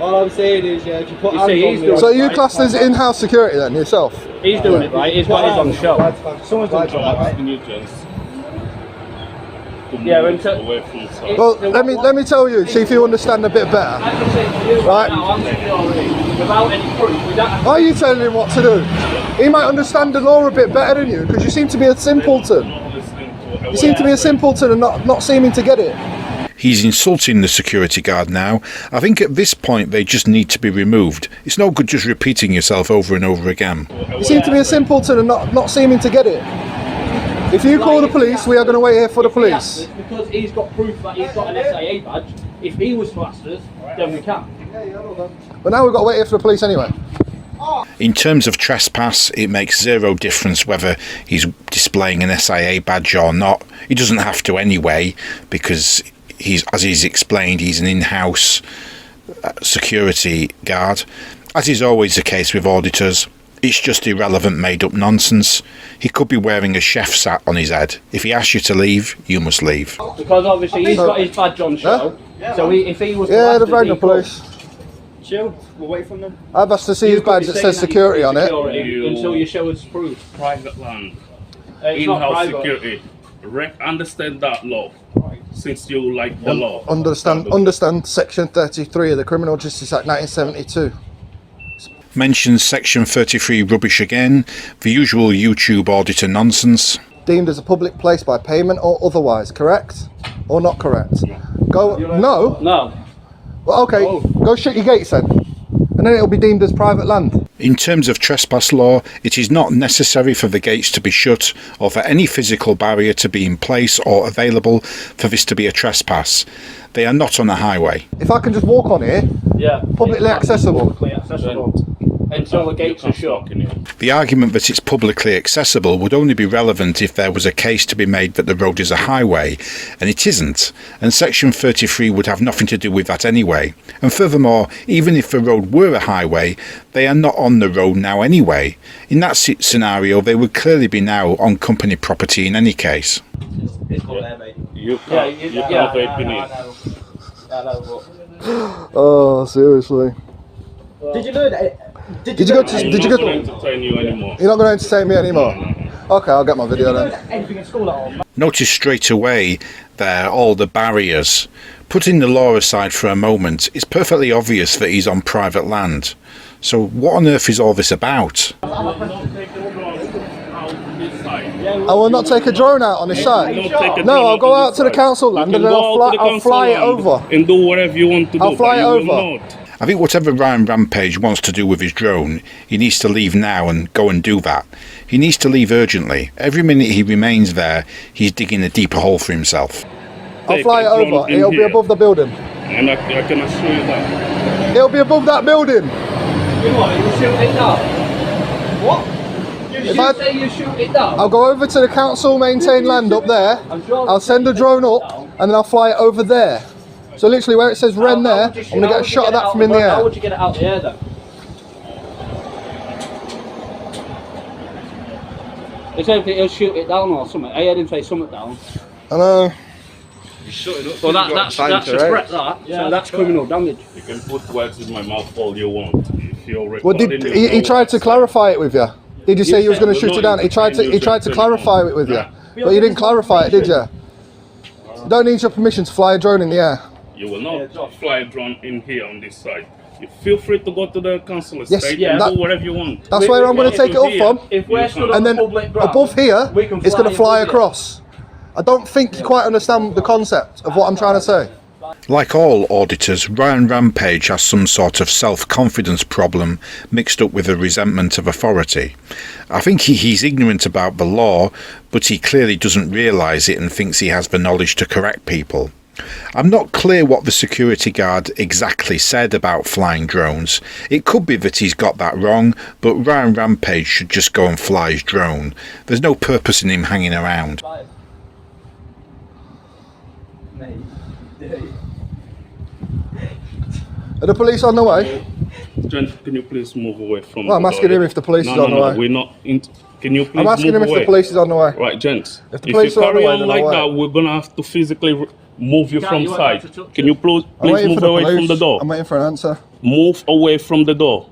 I'm saying is, yeah, if you put hands on me... So you classed as in-house security then, yourself? He's doing it right, he's got his on show. Someone's doing it right. Yeah, Well, let me tell you, see if you understand a bit better. Right? Without any proof, we don't have Why are you telling him what to do? He might understand the law a bit better than you, because you seem to be a simpleton. You seem to be a simpleton and not seeming to get it. He's insulting the security guard now. I think at this point they just need to be removed. It's no good just repeating yourself over and over again. You seem to be a simpleton and not seeming to get it. If you call the police, we are going to wait here for the police. Because he's got proof that he's got an SIA badge. If he was to ask us, then we can. But now we've got to wait here for the police anyway. In terms of trespass, it makes zero difference whether he's displaying an SIA badge or not. He doesn't have to anyway, because as he's explained, he's an in-house security guard. As is always the case with auditors, it's just irrelevant made-up nonsense. He could be wearing a chef's hat on his head. If he asks you to leave, you must leave. Because obviously he's got his badge on show, so if he was to Yeah, ask they've us, rang the he police. Chill, we'll wait from them. I've asked to see his badge that says security on it. Until you show us proof. Private land. It's not In-house private. security. Understand that law, since you like the law. Understand Section 33 of the Criminal Justice Act 1972. Mentions Section 33 rubbish again, the usual YouTube auditor nonsense. Deemed as a public place by payment or otherwise, correct? Or not correct? Go, no? No. Well, okay, go shut your gates then. And then it'll be deemed as private land. In terms of trespass law, it is not necessary for the gates to be shut or for any physical barrier to be in place or available for this to be a trespass. They are not on a highway. If I can just walk on it, Yeah. publicly accessible. Publicly accessible. Until the gates are shut. The argument that it's publicly accessible would only be relevant if there was a case to be made that the road is a highway, and it isn't, and Section 33 would have nothing to do with that anyway. And furthermore, even if the road were a highway, they are not on the road now anyway. In that scenario, they would clearly be now on company property in any case. It's not there, mate. You can't vape in it. I know, Oh, seriously. but... Did you know that? Did you go to? I'm Did you not go? going to entertain you anymore. You're not going to entertain me anymore. Okay, I'll get my video then. Anything at school at all? Notice straight away there all the barriers. Putting the law aside for a moment, it's perfectly obvious that he's on private land. So what on earth is all this about? I will not take a drone out on this side. No, I'll go out to the council land and then I'll fly it over. And do whatever you want to do. I'll fly it but you will over. not. I think whatever Ryan Rampage wants to do with his drone, he needs to leave now and go and do that. He needs to leave urgently. Every minute he remains there, he's digging a deeper hole for himself. I'll fly it over. It'll be above the building. And I can assure you that. It'll be above that building. You what? You shoot it down? What? If I- say you shoot it down? I'll go over to the council maintained land up there. I'll send a drone up and then I'll fly it over there. So literally where it says Wren there, I'm going to get a shot of that from in the How air. would you get it out of the air then? He said he'll shoot it down or something. I heard him say something down. I know. Well, that's a threat, that. Yeah, so that's criminal damage. You can put words in my mouth all you want. If you're Well, recording, did you he know tried to what's clarify it with you? Did you say you was going to shoot No, it down? He tried to clarify it with you, but you didn't clarify it, did you? Don't need your permission to fly a drone in the air. You will not fly a drone in here on this side. You feel free to go to the council Yes, estate yeah. and That- do whatever you want. That's where I'm going to take it up from, If we're stood and on then public ground, above here, we can it's going to fly above across. I don't think you quite understand the concept of what I'm trying to say. Like all auditors, Ryan Rampage has some sort of self-confidence problem mixed up with a resentment of authority. I think he's ignorant about the law, but he clearly doesn't realise it and thinks he has the knowledge to correct people. I'm not clear what the security guard exactly said about flying drones. It could be that he's got that wrong, but Ryan Rampage should just go and fly his drone. There's no purpose in him hanging around. Are the police on the way? Gent, can you please move away from Well, I'm the asking door? him if the police is on the No, way. we're not. Can you please I'm asking move him if away? the police is on the way. Right, gents. If the If police you are on the carry way, on then like I'll that, wait. we're gonna have to physically move you from you want side. to touch Can you please I'm waiting move for the away police. from the door? I'm waiting for an answer. Move away from the door.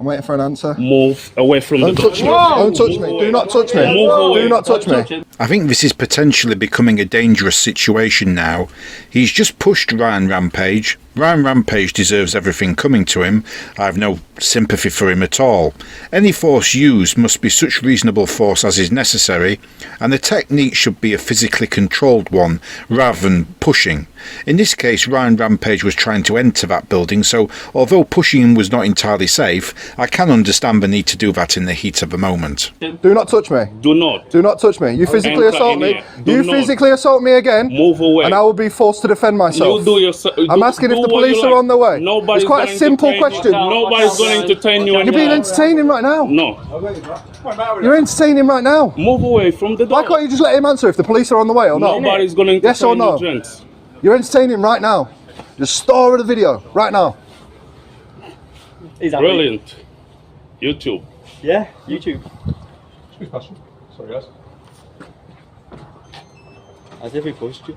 I'm waiting for an answer. Move away from Don't the door. touch me. Don't touch me. Do not touch me. Move away. Do not touch me. I think this is potentially becoming a dangerous situation now. He's just pushed Ryan Rampage. Ryan Rampage deserves everything coming to him. I have no sympathy for him at all. Any force used must be such reasonable force as is necessary, and the technique should be a physically controlled one rather than pushing. In this case, Ryan Rampage was trying to enter that building, so although pushing him was not entirely safe, I can understand the need to do that in the heat of the moment. Do not touch me. Do not. Do not touch me. You physically Enter assault in me. here. Do You not. physically assault me again, Move away. and I will be forced to defend myself. You do yourself. I'm asking if the police are on the way. Nobody's It's quite a going to simple entertain you. question. Nobody's going to entertain you You're being anymore. entertaining right now. No. You're entertaining right now. Move away from the door. Why can't you just let him answer if the police are on the way or not? Nobody's going to entertain Yes or no? you, gents. You're entertaining right now. Just store the video right now. He's happy. Brilliant. YouTube. Yeah, YouTube. Sorry, guys. As if he pushed you.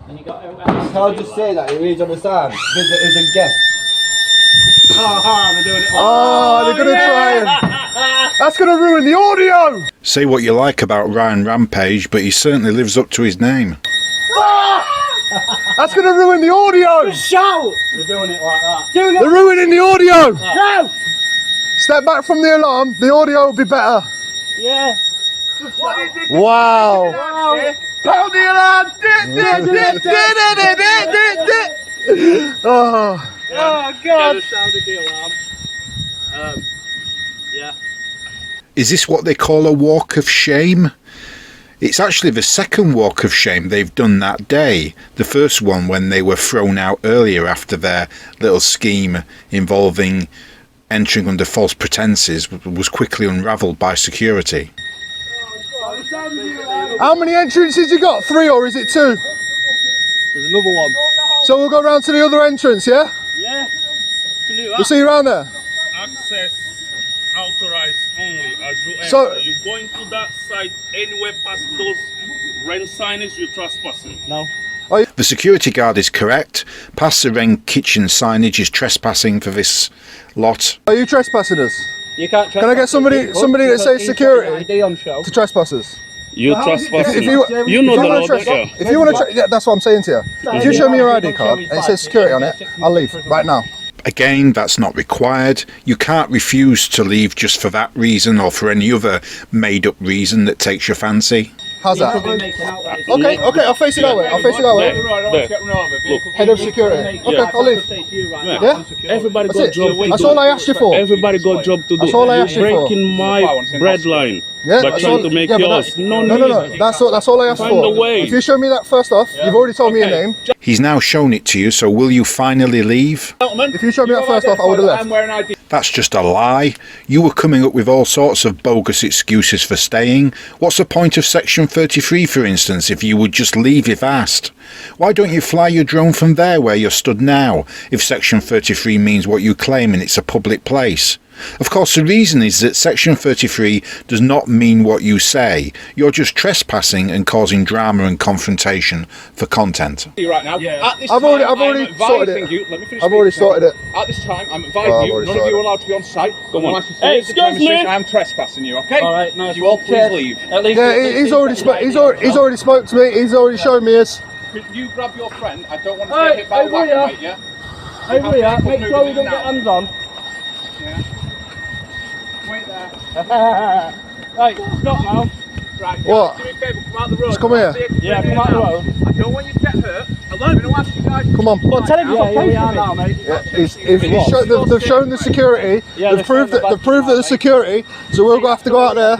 And you got Can I just say that? You need to understand. There's a guest. they're doing it. Oh, they're gonna try and... That's gonna ruin the audio! Say what you like about Ryan Rampage, but he certainly lives up to his name. That's gonna ruin the audio! Shout! They're doing it like that. They're ruining the audio! No! Step back from the alarm, the audio will be better. Yeah. Wow. Pound the alarm! Oh, Oh God! Just sounded the alarm. Yeah. Is this what they call a walk of shame? It's actually the second walk of shame they've done that day. The first one when they were thrown out earlier after their little scheme involving entering under false pretences was quickly unravelled by security. How many entrances you got? 3 or is it 2? There's another one. So we'll go round to the other entrance, yeah? Yeah. Can do that. We'll see you around there. Access authorized only as you enter. So- You going to that site anywhere past those rent signage, you're trespassing. No. The security guard is correct. Past the Wren kitchen signage is trespassing for this lot. Are you trespassing us? You can't Can I get somebody that says security ID on show. to trespassers? You're trespassing. You know the wanna law, trespass- don't you? If you want to, yeah, that's what I'm saying to you. If you show me your ID card and it says security on it, I'll leave right now. Again, that's not required. You can't refuse to leave just for that reason or for any other made-up reason that takes your fancy. How's that? Okay, I'll face it that way. I'll face it that way. Head of security. Okay, I'll leave. Yeah? Everybody That's got it. job to That's do. all I asked you for. Everybody got job to do. That's all I asked you for. You're breaking my bread line Yeah, by that's trying all- to make yeah, but yours. No. That's all I asked Find for. a way. If you show me that first off, you've already told me your name. He's now shown it to you, so will you finally leave? If you showed me that first off, I would have left. That's just a lie. You were coming up with all sorts of bogus excuses for staying. What's the point of Section 33, for instance, if you would just leave if asked? Why don't you fly your drone from there where you're stood now, if Section 33 means what you claim and it's a public place? Of course, the reason is that Section 33 does not mean what you say. You're just trespassing and causing drama and confrontation for content. Right now, at this I've time, already I'm sorted advising it. you. Let me finish I've already speaking. sorted it. At this time, I'm Oh, advising I've you. already None of sorted you it. are allowed to be on site. Come on. Hey, excuse me. I am trespassing you. Okay. All right, nice. You all please leave. At least Yeah, he's already spoke to me. He's already shown me his. If you grab your friend, I don't want to get hit by a wagon, mate. Yeah. Over here, make sure we don't get hands on. Yeah. Wait there. Right, stop now. Right. What? Do me a favour, come out the road. Just come here. Yeah, come out the road. I don't want you to get hurt. I'm going to ask you guys. Come on. Well, tell him you've got Yeah, we are now, mate. They've shown the security. Yeah, they've proved that the security. So we'll have to go out there.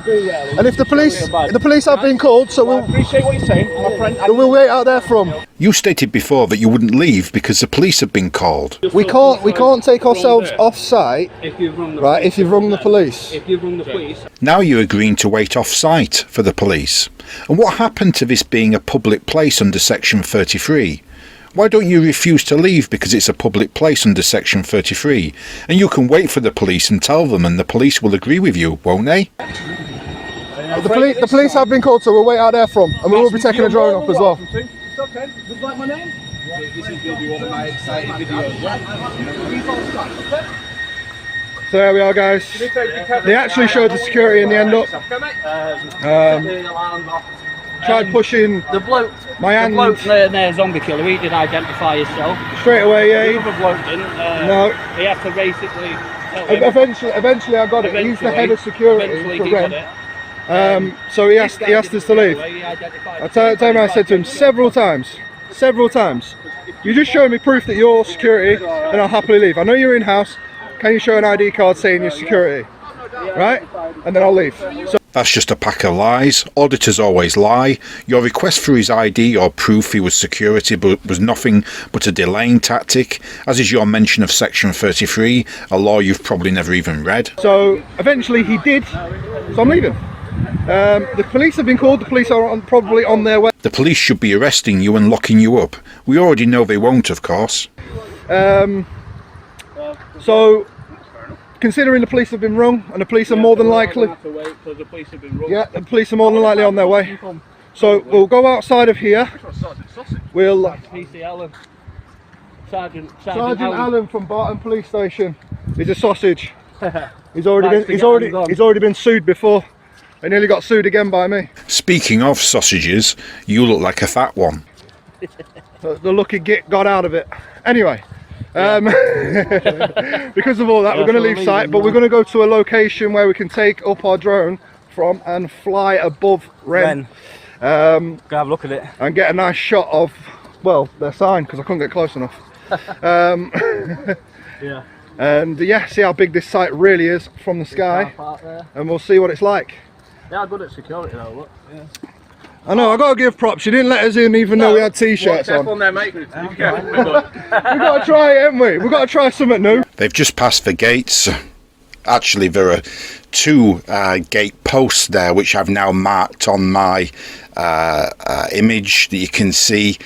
And if the police have been called, so I appreciate what you're saying, my friend. we'll wait out there for 'em. You stated before that you wouldn't leave because the police have been called. We can't take ourselves off site, If you've rung the right? If you've rung the police. If you've rung the police. Now you're agreeing to wait off-site for the police. And what happened to this being a public place under Section 33? Why don't you refuse to leave because it's a public place under Section 33? And you can wait for the police and tell them, and the police will agree with you, won't they? The police have been called, so we'll wait out there for 'em, and we will be taking a drone up as well. It's okay. Just like my name. This is going to be one of my exciting videos. So there we are, guys. They actually showed the security in the end up. Tried pushing The bloke, my the hand bloke there, zombie killer, he didn't identify himself. straight away. The Yeah. other bloke didn't. No. He had to basically tell him. Eventually, I got it. He's the head of security Eventually for he got Wren. it. So he asked us to leave. I told him, I said to him several times, you just show me proof that you're security and I'll happily leave. I know you're in-house, can you show an ID card saying you're security? Right? And then I'll leave. So That's just a pack of lies. Auditors always lie. Your request for his ID or proof he was security was nothing but a delaying tactic, as is your mention of Section 33, a law you've probably never even read. So eventually he did, so I'm leaving. The police have been called, the police are probably on their way. The police should be arresting you and locking you up. We already know they won't, of course. So considering the police have been rung, and the police are more than likely, yeah, the police are more than likely on their way. So we'll go outside of here. We'll PC Allen. Sergeant Allen from Barton Police Station is a sausage. He's already been sued before. He nearly got sued again by me. Speaking of sausages, you look like a fat one. The lucky git got out of it. Anyway, because of all that, we're going to leave site, but we're going to go to a location where we can take up our drone from and fly above Wren. Go have a look at it. And get a nice shot of, well, their sign, because I couldn't get close enough. Yeah. and yeah, see how big this site really is from the sky, and we'll see what it's like. They are good at security though, look. Yeah. I know, I gotta give props. You didn't let us in even though we had t-shirts on. on there, mate. We gotta try it, haven't we? We gotta try something new. They've just passed the gates. Actually, there are two gate posts there which I've now marked on my image that you can see.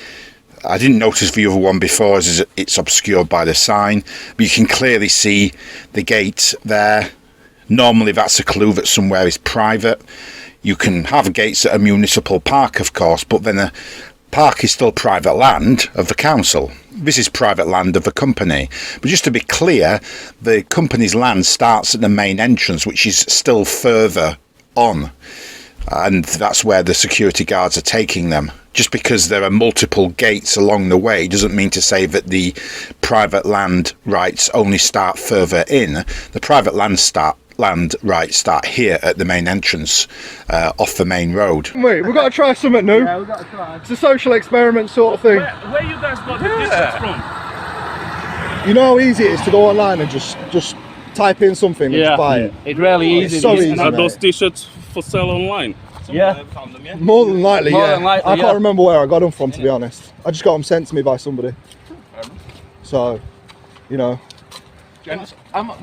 I didn't notice the other one before as it's obscured by the sign, but you can clearly see the gate there. Normally that's a clue that somewhere is private. You can have gates at a municipal park, of course, but then a park is still private land of the council. This is private land of the company. But just to be clear, the company's land starts at the main entrance, which is still further on. And that's where the security guards are taking them. Just because there are multiple gates along the way doesn't mean to say that the private land rights only start further in. The private land rights start here at the main entrance off the main road. Wait, we've got to try something new. Yeah, we've got to try. It's a social experiment sort of thing. Where you guys got the distance from? You know how easy it is to go online and just type in something and just buy it? It's really easy. It's so easy. Are mate. those t-shirts for sale online? Yeah. More than likely, More yeah. than likely, I can't yeah. remember where I got them from, to be honest. I just got them sent to me by somebody. So, you know. Gents,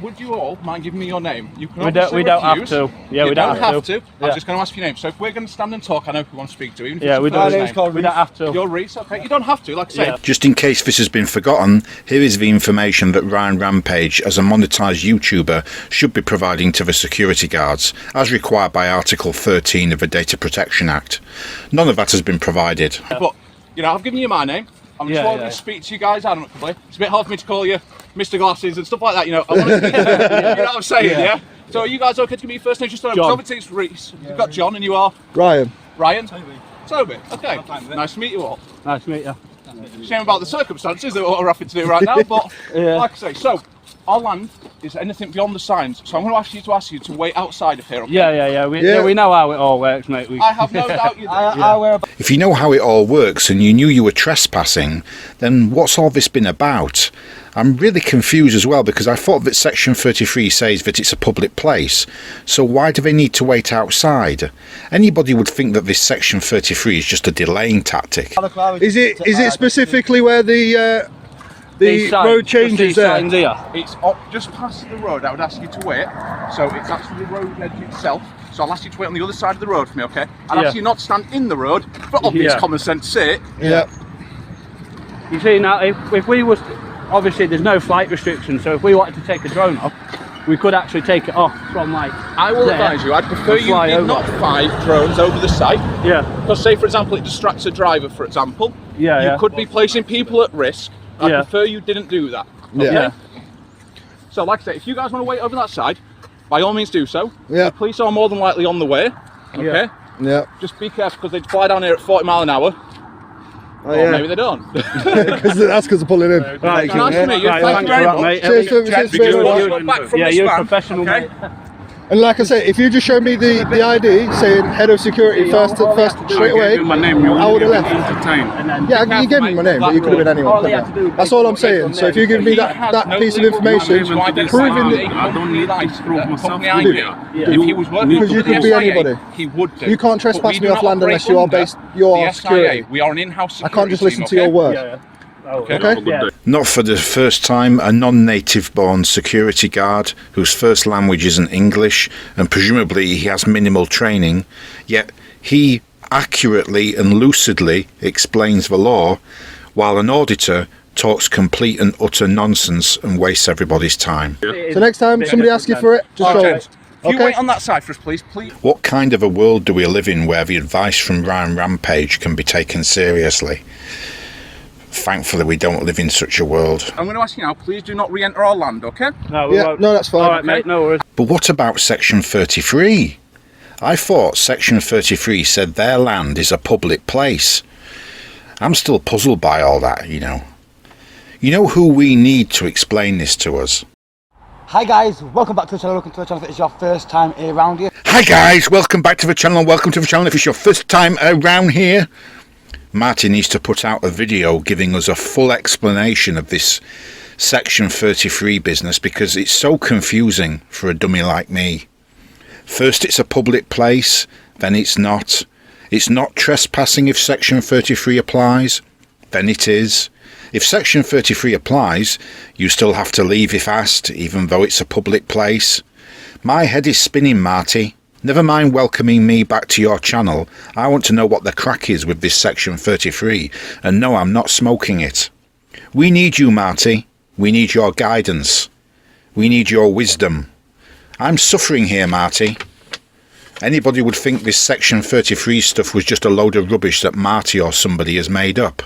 would you all mind giving me your name? You can We don't have refuse. to. Yeah, You we don't have to. I'm Yeah. just going to ask your name. So if we're going to stand and talk, I know who we want to speak to. Even if Yeah, it's we your don't. first name. We don't have to. You're Reese, okay? You don't have to, like I say. Yeah. Just in case this has been forgotten, here is the information that Ryan Rampage, as a monetised YouTuber, should be providing to the security guards, as required by Article 13 of the Data Protection Act. None of that has been provided. But, you know, I've given you my name. I'm just Yeah, wanting yeah. to speak to you guys amicably. It's a bit hard for me to call you Mr. Glasses and stuff like that, you know. I want to speak to you, you know what I'm saying, yeah? So are you guys okay to give me your first name just so John. obviously it's Reese. You've got John and you are Ryan. Ryan? Toby. Okay. Nice to meet you all. Nice to meet you. Shame about the circumstances that we're having to do right now, but Yeah. like I say, so our land is anything beyond the signs. So I'm going to ask you to wait outside of here. Okay? Yeah. We know how it all works, mate. I have no doubt you do. I wear a If you know how it all works and you knew you were trespassing, then what's all this been about? I'm really confused as well, because I thought that Section 33 says that it's a public place, so why do they need to wait outside? Anybody would think that this Section 33 is just a delaying tactic. Is it specifically where the These signs, road changes these there? signs here. It's up just past the road. I would ask you to wait. So it's actually the road edge itself. So I'll ask you to wait on the other side of the road for me, okay? I'll Yeah. ask you not to stand in the road for obvious Yeah. common sense sake. Yeah. You see now, if we was, obviously there's no flight restriction, so if we wanted to take a drone off, we could actually take it off from like I will there advise you, I'd prefer and you fly did over. not fly drones over the site. Yeah. Because say for example it distracts a driver, for example. Yeah, You yeah. could be placing people at risk. I Yeah. prefer you didn't do that. Yeah. Yeah. So like I say, if you guys want to wait over that side, by all means do so. Yeah. The police are more than likely on the way. Okay. Yeah. Yeah. Just be careful because they fly down here at 40 mile an hour. Oh, Or yeah. maybe they don't. That's because they're pulling in. Right, Nice to meet you. Right, Thank you very thanks for that, much. mate. Cheers, cheers, Gents, cheers, you cheers. watch back from Yeah, this you're a van, professional, okay? mate. And like I said, if you just showed me the ID saying head of security first straight away, My name, you I would have left. entertained. And then Yeah, you gave me my name, but you could have been anyone. All he couldn't had to you? do was That's take all I'm the plate saying. from So if there. you give me He that has no piece of legal information, right to identify proving a that I don't need to company prove license, myself company to ID. you. If he was working Because you for the could be SIA, anybody. he would do. You can't But trespass we me do off not land unless operate you are under based your the security. SIA. We are an in-house I security can't just listen team, to your okay? word. Yeah. Oh, Okay. Okay? Good day. Not for the first time, a non-native born security guard whose first language isn't English and presumably he has minimal training, yet he accurately and lucidly explains the law, while an auditor talks complete and utter nonsense and wastes everybody's time. So next time somebody asks you for it, just show Gents, it. Can you Okay? wait on that side for us, please? Please. What kind of a world do we live in where the advice from Ryan Rampage can be taken seriously? Thankfully, we don't live in such a world. I'm going to ask you now, please do not re-enter our land, okay? No, we Yeah, won't. no, that's fine. All right, mate. No worries. But what about Section 33? I thought Section 33 said their land is a public place. I'm still puzzled by all that, you know. You know who we need to explain this to us? Hi guys, welcome back to the channel. Welcome to the channel if it's your first time around here. Hi guys, welcome back to the channel and welcome to the channel if it's your first time around here. Martin needs to put out a video giving us a full explanation of this Section 33 business because it's so confusing for a dummy like me. First it's a public place, then it's not. It's not trespassing if Section 33 applies, then it is. If Section 33 applies, you still have to leave if asked, even though it's a public place. My head is spinning, Marty. Never mind welcoming me back to your channel. I want to know what the crack is with this Section 33, and no, I'm not smoking it. We need you, Marty. We need your guidance. We need your wisdom. I'm suffering here, Marty. Anybody would think this Section 33 stuff was just a load of rubbish that Marty or somebody has made up.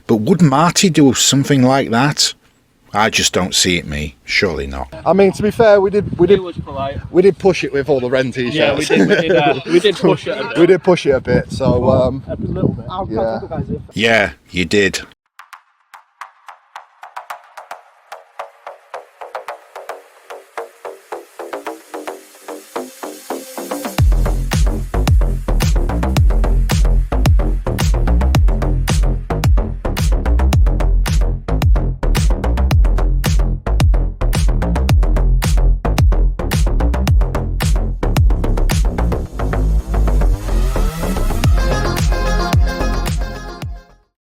But would Marty do something like that? I just don't see it, me. Surely not. I mean, to be fair, we did was polite. we did push it with all the rent t-shirts. Yeah, we did push it a bit. We did push it a bit, so a little bit. yeah. Yeah, you did.